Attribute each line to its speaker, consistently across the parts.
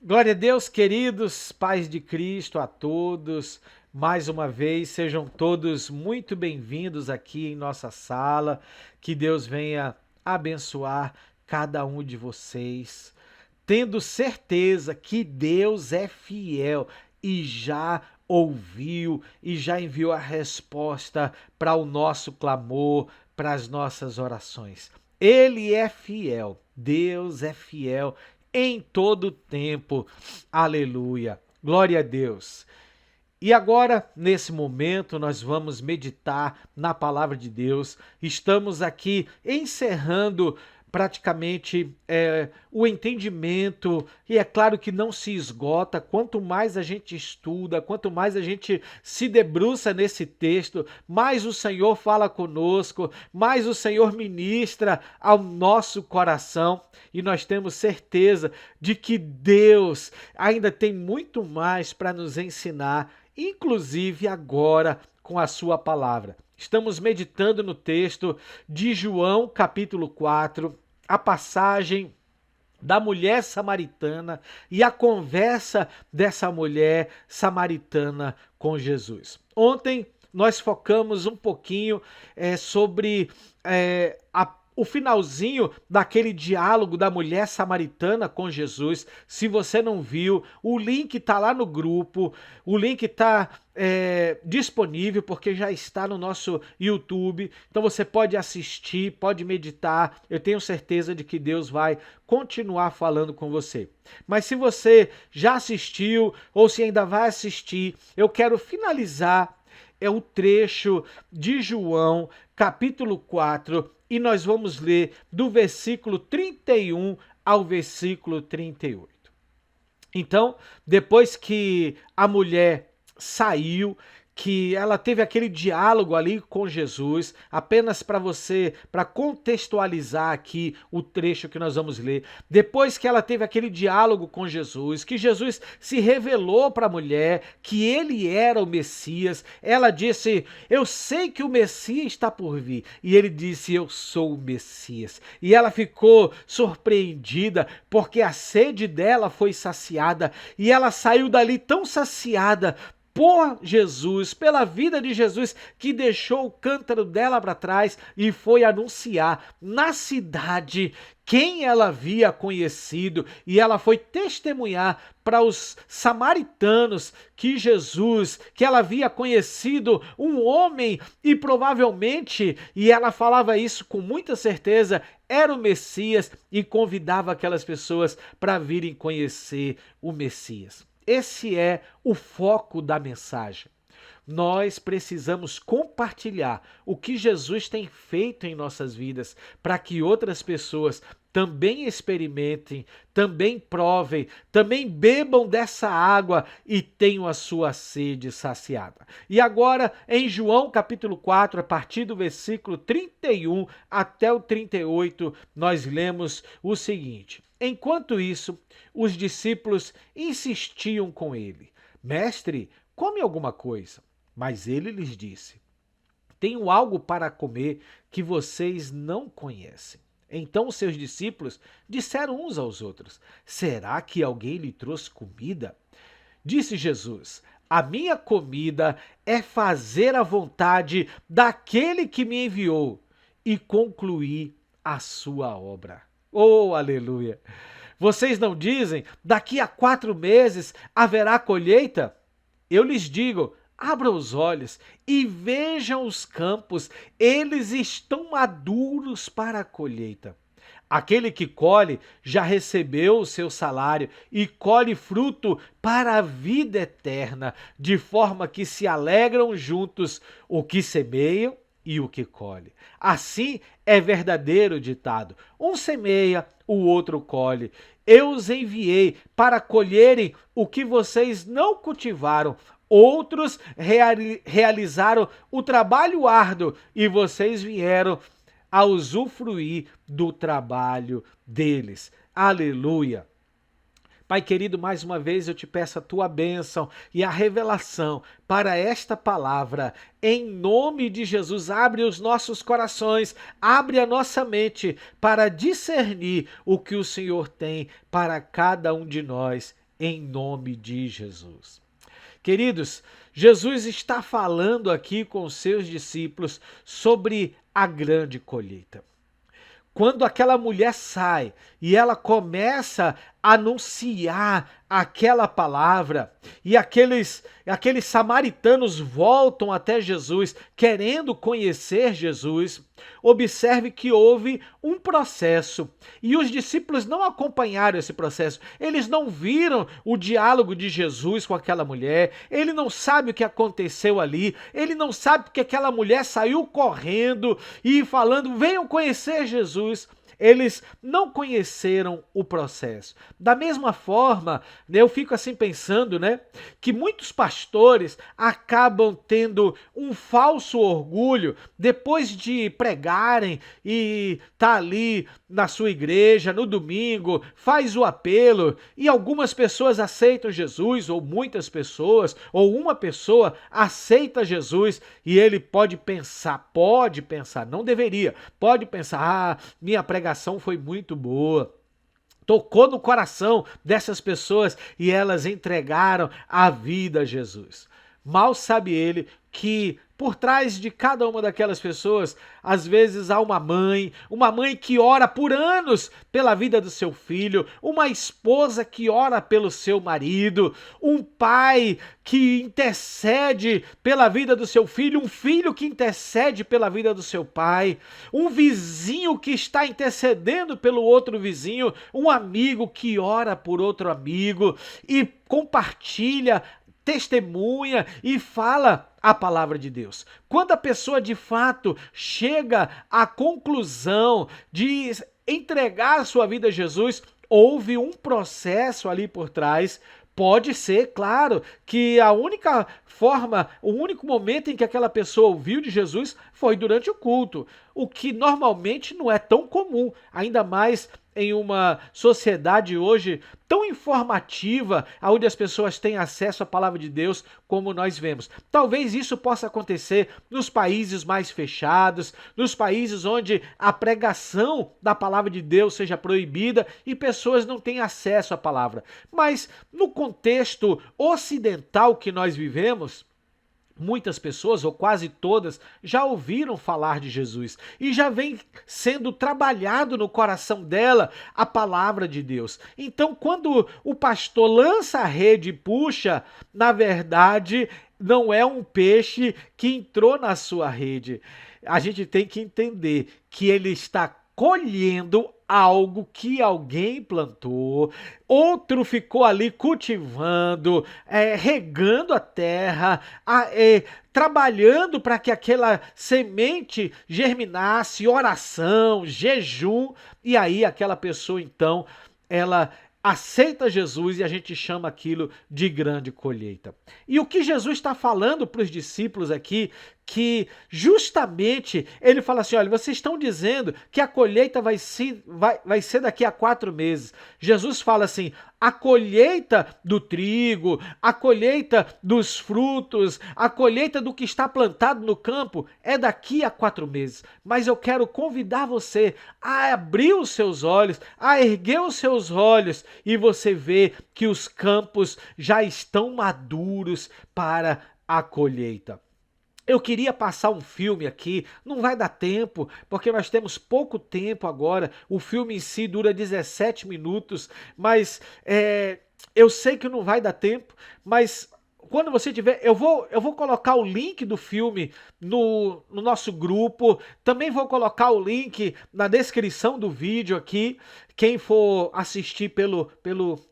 Speaker 1: Glória a Deus, queridos pais de Cristo, a todos. Mais uma vez, sejam todos muito bem-vindos aqui em nossa sala. Que Deus venha abençoar cada um de vocês, tendo certeza que Deus é fiel e já ouviu e já enviou a resposta para o nosso clamor, para as nossas orações. Ele é fiel, Deus é fiel em todo o tempo. Aleluia. Glória a Deus. E agora, nesse momento, nós vamos meditar na palavra de Deus. Estamos aqui encerrando praticamente o entendimento, e é claro que não se esgota. Quanto mais a gente estuda, quanto mais a gente se debruça nesse texto, mais o Senhor fala conosco, mais o Senhor ministra ao nosso coração, e nós temos certeza de que Deus ainda tem muito mais para nos ensinar, inclusive agora com a sua palavra. Estamos meditando no texto de João, capítulo 4, a passagem da mulher samaritana e a conversa dessa mulher samaritana com Jesus. Ontem nós focamos um pouquinho sobre o finalzinho daquele diálogo da mulher samaritana com Jesus. Se você não viu, o link está lá no grupo, o link está disponível porque já está no nosso YouTube. Então você pode assistir, pode meditar. Eu tenho certeza de que Deus vai continuar falando com você. Mas se você já assistiu ou se ainda vai assistir, eu quero finalizar o trecho de João, capítulo 4, e nós vamos ler do versículo 31 ao versículo 38. Então, depois que a mulher saiu, que ela teve aquele diálogo ali com Jesus, apenas para contextualizar aqui o trecho que nós vamos ler. Depois que ela teve aquele diálogo com Jesus, que Jesus se revelou para a mulher que ele era o Messias, ela disse: "Eu sei que o Messias está por vir." E ele disse: "Eu sou o Messias." E ela ficou surpreendida porque a sede dela foi saciada e ela saiu dali tão saciada por Jesus, pela vida de Jesus, que deixou o cântaro dela para trás e foi anunciar na cidade quem ela havia conhecido, e ela foi testemunhar para os samaritanos que ela havia conhecido um homem, e provavelmente, e ela falava isso com muita certeza, era o Messias, e convidava aquelas pessoas para virem conhecer o Messias. Esse é o foco da mensagem. Nós precisamos compartilhar o que Jesus tem feito em nossas vidas para que outras pessoas também experimentem, também provem, também bebam dessa água e tenham a sua sede saciada. E agora, em João capítulo 4, a partir do versículo 31 até o 38, nós lemos o seguinte: Enquanto isso, os discípulos insistiam com ele: "Mestre, come alguma coisa." Mas ele lhes disse: "Tenho algo para comer que vocês não conhecem." Então os seus discípulos disseram uns aos outros: "Será que alguém lhe trouxe comida?" Disse Jesus: "A minha comida é fazer a vontade daquele que me enviou e concluir a sua obra." Oh, aleluia! Vocês não dizem: "Daqui a 4 meses haverá colheita"? Eu lhes digo: abram os olhos e vejam os campos, eles estão maduros para a colheita. Aquele que colhe já recebeu o seu salário e colhe fruto para a vida eterna, de forma que se alegram juntos o que semeiam e o que colhe. Assim é verdadeiro o ditado: um semeia, o outro colhe. Eu os enviei para colherem o que vocês não cultivaram. Outros realizaram o trabalho árduo e vocês vieram a usufruir do trabalho deles. Aleluia! Pai querido, mais uma vez eu te peço a tua bênção e a revelação para esta palavra. Em nome de Jesus, abre os nossos corações, abre a nossa mente para discernir o que o Senhor tem para cada um de nós. em nome de Jesus. Queridos, Jesus está falando aqui com os seus discípulos sobre a grande colheita. Quando aquela mulher sai e ela começa a anunciar aquela palavra e aqueles samaritanos voltam até Jesus querendo conhecer Jesus, observe que houve um processo e os discípulos não acompanharam esse processo. Eles não viram o diálogo de Jesus com aquela mulher, ele não sabe o que aconteceu ali, ele não sabe porque aquela mulher saiu correndo e falando, venham conhecer Jesus. Eles não conheceram o processo. Da mesma forma, eu fico assim pensando, que muitos pastores acabam tendo um falso orgulho depois de pregarem e tá ali na sua igreja no domingo, faz o apelo e algumas pessoas aceitam Jesus, ou muitas pessoas, ou uma pessoa aceita Jesus e ele pode pensar, não deveria, pode pensar, minha pregação foi muito boa. Tocou no coração dessas pessoas e elas entregaram a vida a Jesus. Mal sabe ele que por trás de cada uma daquelas pessoas, às vezes há uma mãe que ora por anos pela vida do seu filho, uma esposa que ora pelo seu marido, um pai que intercede pela vida do seu filho, um filho que intercede pela vida do seu pai, um vizinho que está intercedendo pelo outro vizinho, um amigo que ora por outro amigo e compartilha, testemunha e fala a palavra de Deus. Quando a pessoa de fato chega à conclusão de entregar a sua vida a Jesus, houve um processo ali por trás. Pode ser, claro, que a única forma, o único momento em que aquela pessoa ouviu de Jesus foi durante o culto, o que normalmente não é tão comum, ainda mais em uma sociedade hoje tão informativa, onde as pessoas têm acesso à palavra de Deus como nós vemos. Talvez isso possa acontecer nos países mais fechados, nos países onde a pregação da palavra de Deus seja proibida e pessoas não têm acesso à palavra. Mas no contexto ocidental que nós vivemos, muitas pessoas, ou quase todas, já ouviram falar de Jesus e já vem sendo trabalhado no coração dela a palavra de Deus. Então, quando o pastor lança a rede e puxa, na verdade, não é um peixe que entrou na sua rede. A gente tem que entender que ele está colhendo algo que alguém plantou, outro ficou ali cultivando, regando a terra, trabalhando para que aquela semente germinasse, oração, jejum, e aí aquela pessoa então, ela aceita Jesus e a gente chama aquilo de grande colheita. E o que Jesus está falando para os discípulos aqui, que justamente ele fala assim, olha, vocês estão dizendo que a colheita vai ser daqui a 4 meses. Jesus fala assim, a colheita do trigo, a colheita dos frutos, a colheita do que está plantado no campo é daqui a 4 meses. Mas eu quero convidar você a abrir os seus olhos, a erguer os seus olhos e você vê que os campos já estão maduros para a colheita. Eu queria passar um filme aqui, não vai dar tempo, porque nós temos pouco tempo agora, o filme em si dura 17 minutos, mas eu sei que não vai dar tempo, mas quando você tiver, eu vou colocar o link do filme no nosso grupo, também vou colocar o link na descrição do vídeo aqui, quem for assistir pelo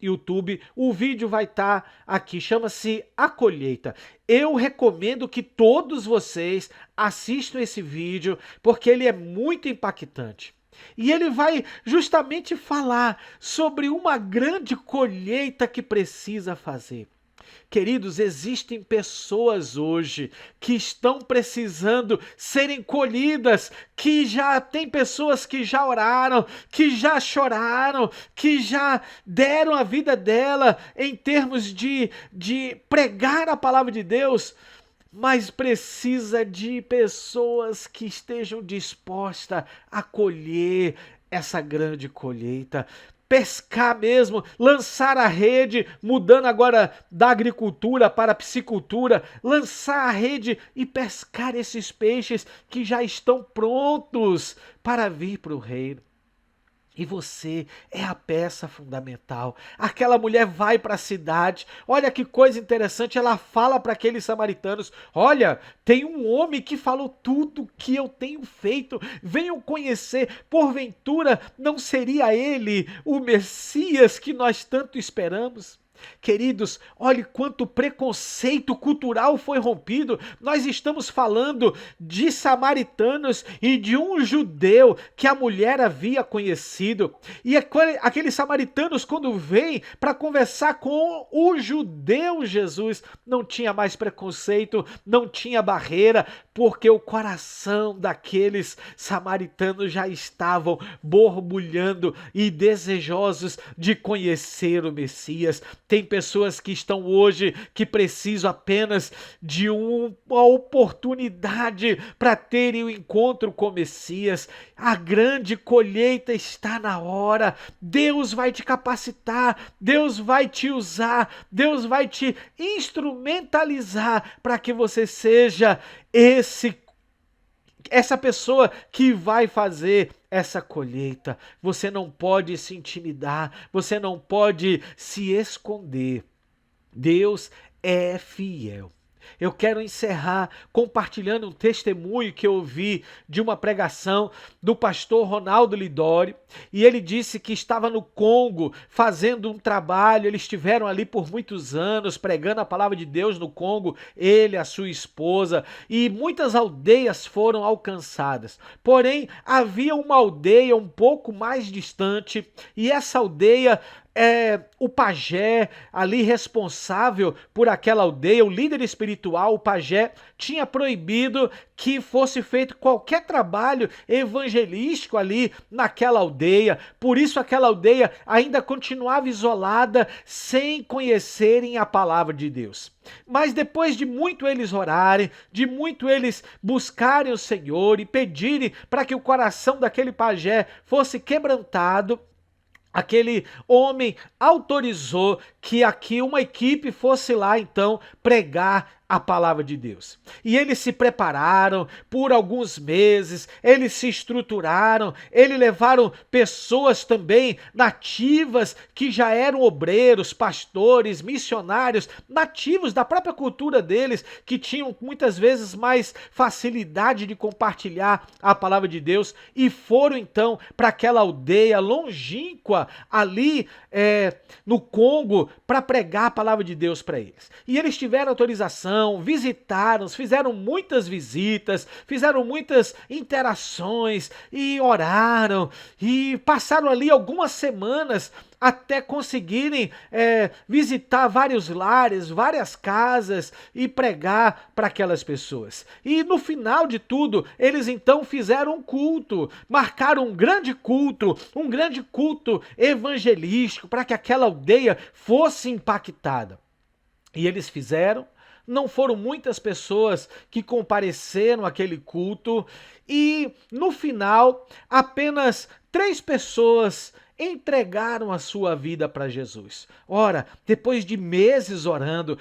Speaker 1: YouTube, o vídeo vai estar aqui, chama-se A Colheita. Eu recomendo que todos vocês assistam esse vídeo, porque ele é muito impactante. E ele vai justamente falar sobre uma grande colheita que precisa fazer. Queridos, existem pessoas hoje que estão precisando serem colhidas, que já tem pessoas que já oraram, que já choraram, que já deram a vida dela em termos de pregar a palavra de Deus, mas precisa de pessoas que estejam dispostas a colher essa grande colheita. pescar mesmo, lançar a rede, mudando agora da agricultura para a piscicultura, lançar a rede e pescar esses peixes que já estão prontos para vir para o reino. E você é a peça fundamental. Aquela mulher vai para a cidade. Olha que coisa interessante. Ela fala para aqueles samaritanos: olha, tem um homem que falou tudo que eu tenho feito. Venham conhecer. Porventura não seria ele o Messias que nós tanto esperamos? Queridos, olhe quanto preconceito cultural foi rompido. Nós estamos falando de samaritanos e de um judeu que a mulher havia conhecido. E aqueles samaritanos, quando vêm para conversar com o judeu Jesus, não tinha mais preconceito, não tinha barreira, porque o coração daqueles samaritanos já estavam borbulhando e desejosos de conhecer o Messias. Tem pessoas que estão hoje que precisam apenas de uma oportunidade para terem o encontro com o Messias. A grande colheita está na hora. Deus vai te capacitar, Deus vai te usar, Deus vai te instrumentalizar para que você seja essa pessoa que vai fazer essa colheita. Você não pode se intimidar, você não pode se esconder. Deus é fiel. Eu quero encerrar compartilhando um testemunho que eu ouvi de uma pregação do pastor Ronaldo Lidório, e ele disse que estava no Congo fazendo um trabalho. Eles estiveram ali por muitos anos pregando a palavra de Deus no Congo, ele, a sua esposa, e muitas aldeias foram alcançadas. Porém, havia uma aldeia um pouco mais distante, e essa aldeia, o pajé ali responsável por aquela aldeia, o líder espiritual, o pajé, tinha proibido que fosse feito qualquer trabalho evangelístico ali naquela aldeia. Por isso aquela aldeia ainda continuava isolada, sem conhecerem a palavra de Deus. Mas depois de muito eles orarem, de muito eles buscarem o Senhor e pedirem para que o coração daquele pajé fosse quebrantado, aquele homem autorizou que aqui uma equipe fosse lá então pregar a palavra de Deus. E eles se prepararam por alguns meses, eles se estruturaram, eles levaram pessoas também nativas que já eram obreiros, pastores, missionários, nativos da própria cultura deles, que tinham muitas vezes mais facilidade de compartilhar a palavra de Deus, e foram então para aquela aldeia longínqua ali no Congo para pregar a palavra de Deus para eles. E eles tiveram autorização, visitaram, fizeram muitas visitas, fizeram muitas interações e oraram e passaram ali algumas semanas até conseguirem visitar vários lares, várias casas e pregar para aquelas pessoas. E no final de tudo, eles então fizeram um culto, marcaram um grande culto evangelístico para que aquela aldeia fosse impactada. E eles fizeram. Não foram muitas pessoas que compareceram àquele culto, e no final apenas 3 pessoas entregaram a sua vida para Jesus. Ora, depois de meses orando,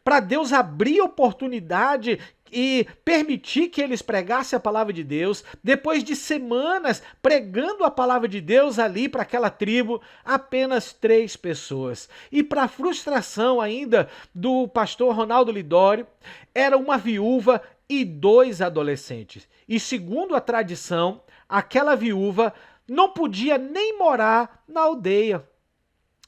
Speaker 1: para Deus abrir oportunidade e permitir que eles pregassem a palavra de Deus, depois de semanas pregando a palavra de Deus ali para aquela tribo, apenas 3 pessoas. E para frustração ainda do pastor Ronaldo Lidório, era uma viúva e 2 adolescentes. E segundo a tradição, aquela viúva não podia nem morar na aldeia.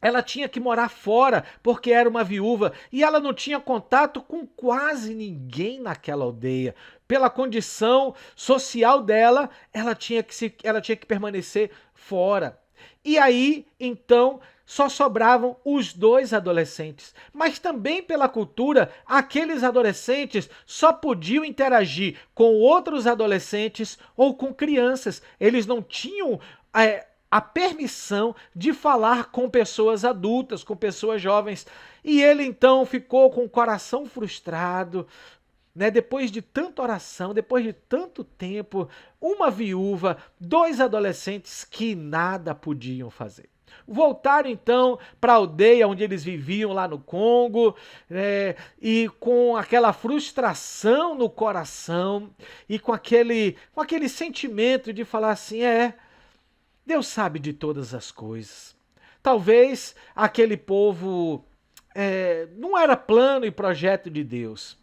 Speaker 1: Ela tinha que morar fora, porque era uma viúva, e ela não tinha contato com quase ninguém naquela aldeia. Pela condição social dela, ela tinha que permanecer fora. E aí, então, só sobravam os 2 adolescentes. Mas também pela cultura, aqueles adolescentes só podiam interagir com outros adolescentes ou com crianças. Eles não tinham a permissão de falar com pessoas adultas, com pessoas jovens. E ele então ficou com o coração frustrado, né? Depois de tanta oração, depois de tanto tempo, uma viúva, dois adolescentes que nada podiam fazer. Voltaram então para a aldeia onde eles viviam lá no Congo, e com aquela frustração no coração e com aquele sentimento de falar assim: Deus sabe de todas as coisas. Talvez aquele povo não era plano e projeto de Deus.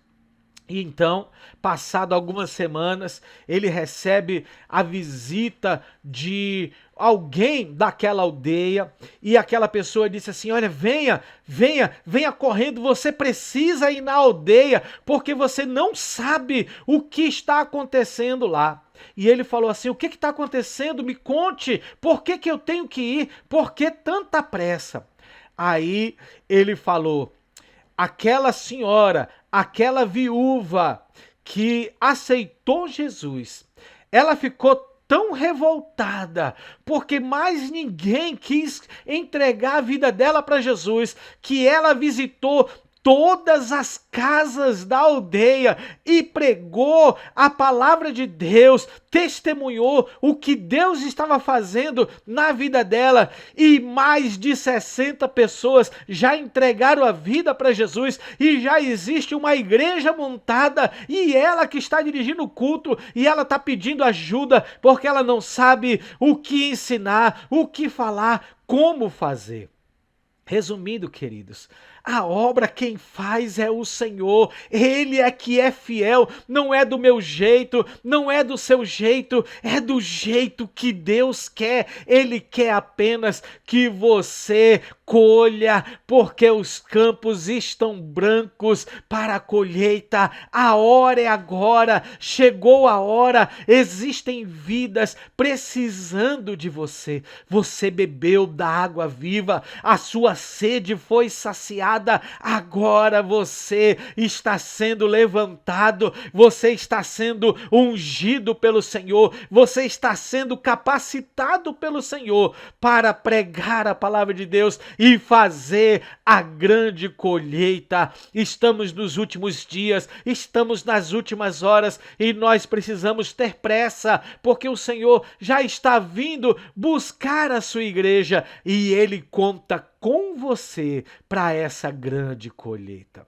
Speaker 1: E então, passado algumas semanas, ele recebe a visita de alguém daquela aldeia, e aquela pessoa disse assim: olha, venha correndo, você precisa ir na aldeia, porque você não sabe o que está acontecendo lá. E ele falou assim: o que está acontecendo? Me conte, por que eu tenho que ir? Por que tanta pressa? Aí ele falou: aquela senhora, aquela viúva que aceitou Jesus, ela ficou tão revoltada, porque mais ninguém quis entregar a vida dela para Jesus, que ela visitou todas as casas da aldeia e pregou a palavra de Deus, testemunhou o que Deus estava fazendo na vida dela, e mais de 60 pessoas já entregaram a vida para Jesus, e já existe uma igreja montada, e ela que está dirigindo o culto, e ela está pedindo ajuda, porque ela não sabe o que ensinar, o que falar, como fazer. Resumindo, queridos, a obra quem faz é o Senhor, Ele é que é fiel, não é do meu jeito, não é do seu jeito, é do jeito que Deus quer. Ele quer apenas que você colha, porque os campos estão brancos para a colheita. A hora é agora, chegou a hora, existem vidas precisando de você. Você bebeu da água viva, a sua sede foi saciada, agora você está sendo levantado, você está sendo ungido pelo Senhor, você está sendo capacitado pelo Senhor para pregar a palavra de Deus e fazer a grande colheita. Estamos nos últimos dias, estamos nas últimas horas e nós precisamos ter pressa, porque o Senhor já está vindo buscar a sua igreja e Ele conta com você para essa grande colheita.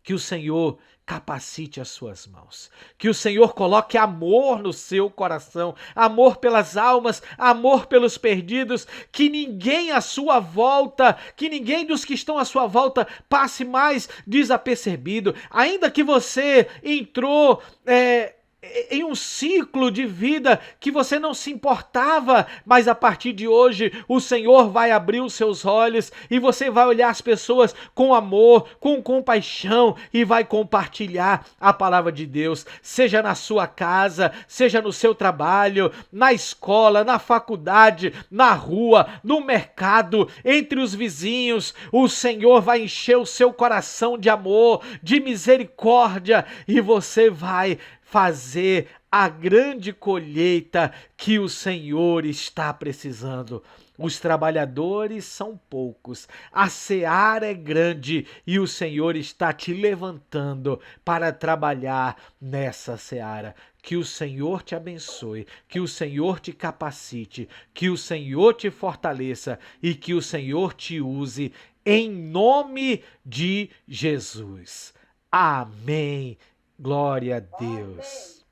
Speaker 1: Que o Senhor capacite as suas mãos, que o Senhor coloque amor no seu coração, amor pelas almas, amor pelos perdidos, que ninguém à sua volta, que ninguém dos que estão à sua volta passe mais desapercebido, ainda que você entrou em um ciclo de vida que você não se importava, mas a partir de hoje o Senhor vai abrir os seus olhos e você vai olhar as pessoas com amor, com compaixão e vai compartilhar a palavra de Deus, seja na sua casa, seja no seu trabalho, na escola, na faculdade, na rua, no mercado, entre os vizinhos. O Senhor vai encher o seu coração de amor, de misericórdia, e você vai fazer a grande colheita que o Senhor está precisando. Os trabalhadores são poucos, a seara é grande e o Senhor está te levantando para trabalhar nessa seara. Que o Senhor te abençoe, que o Senhor te capacite, que o Senhor te fortaleça e que o Senhor te use em nome de Jesus. Amém. Glória a Deus.